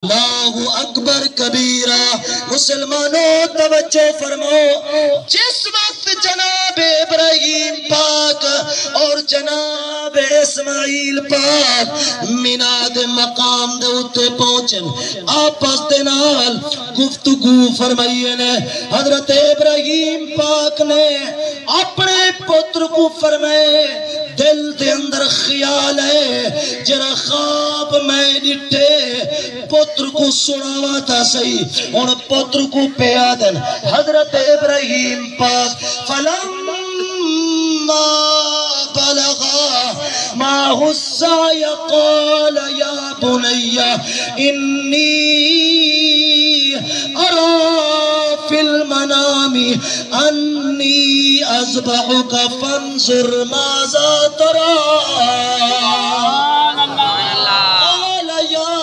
اللہ اکبر کبیرہ۔ مسلمانوں توجہ فرماؤ، جس وقت جناب ابراہیم پاک اور جناب اسماعیل پاک مینا دے مقام دے اتے پہنچن، آپس دے نال گفتگو فرمائیے نے۔ حضرت ابراہیم پاک نے اپنے پتر کو فرمائے، دل دے اندر خیال ہے جرا خواب میں ڈٹھے پتر کو سناوا تھا صحیح، ان پتر کو پیا دن۔ حضرت ابراہیم پاک فلما بلغا معه السعي قال يا بني إني أرى في المنام أني أذبحك فانظر ماذا ترى قال يا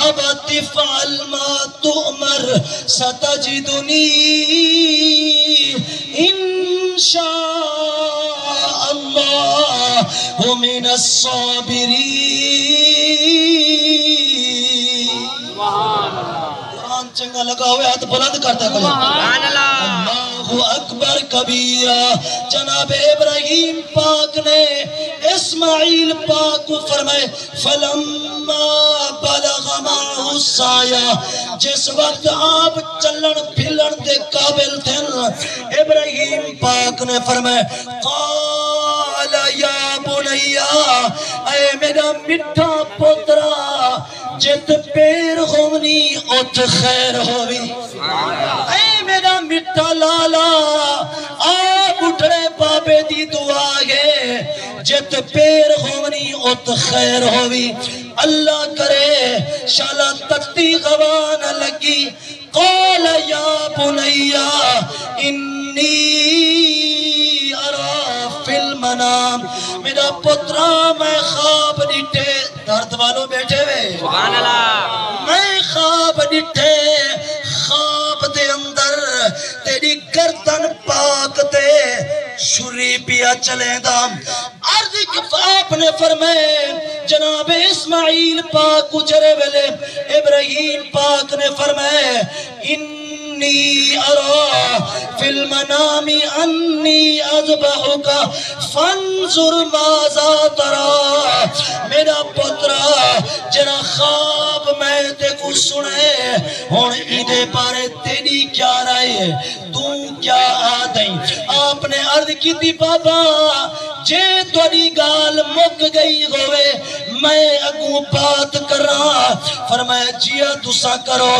أبت افعل ما تؤمر ستجدني إن شاء الله من الصابرين۔ قرآن چنگا لگا ہوئے ہاتھ بلند کرتا کرے اللہ اکبر کبیرہ۔ جناب ابراہیم پاک نے اسماعیل پاک کو فرمائے فلما بلغ معه السعي، جس وقت آپ چلن پھلن دے قابل تھے ابراہیم پاک نے فرمائے قال یا بنیا، اے میرا مٹھا پترا جت پیر ہونی ات خیر ہوئی، اے میرا مٹھا لالا آپ اٹھڑے بابے دی دعا گے جت پیر ہونی ات خیر ہوئی۔ اللہ کرے شالا تکتی غوان لگی۔ قال یا بنیا انی ارا فی المنام، میرا پترا میں خواب ڈٹھے، درد والوں بیٹھے ہوئے سبحان اللہ، میں خواب ڈٹھے، خواب دے اندر تیری گردن پاک تے شری پیا چلیں دا۔ عرض آپ نے فرمائے جناب اسماعیل پاک گزرے ویلے ابراہیم پاک نے فرمائے انی ارا فی المنام انی اذبحک فانظر ماذا ترى، میرا پترا جنا خواب میں تے کو سنے ہون ایدے پارے تیری کیا رائے ہے، تو کیا آدھیں۔ آپ نے عرض کی تھی بابا جے توڑی گال مک گئی ہوئے میں اگوں بات کر رہا، فرمایا جیا تسا کرو۔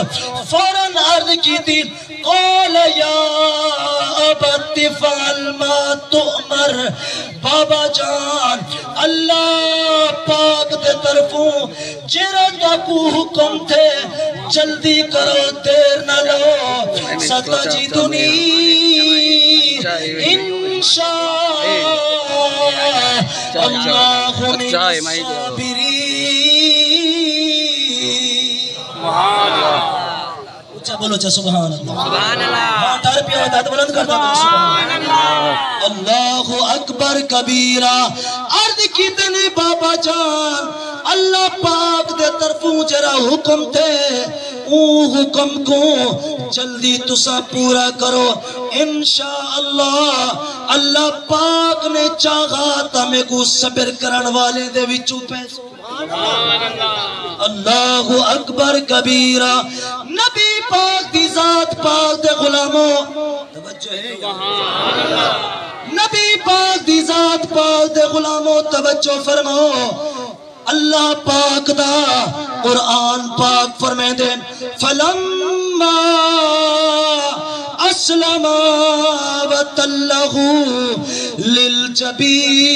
فوراً عرض کی تھی قول یا ابت افعل ما تؤمر، بابا جان اللہ پاک دے طرفوں جرا تاکو حکم تھے جلدی کرو دیر نہ لو، ستجدنی انشاء اللہ من الصابرین۔ اچھا بولو چا سبحان اللہ، سبحان اللہ، ڈر پیا ہوتا ہے بلند کرتا ہے سبحان اللہ، اللہ اکبر کبیرہ۔ عرض کی تنی بابا جان اللہ پاک دے طرفوں جرا حکم تھے، اون حکم کو جلدی تسا پورا کرو انشاءاللہ۔ اللہ پاک نے چاہا تا میں کو صبر کرن والے دے وچوں پیسو اللہ اکبر کبیرہ۔ نبی پاک دی ذات پاک دے غلاموں توجہ ہے، نبی پاک دی ذات پاک دے غلاموں توجہ فرماؤ، اللہ پاک دا قرآن پاک فرمائے دے فلما اسلما وتلہ للجبین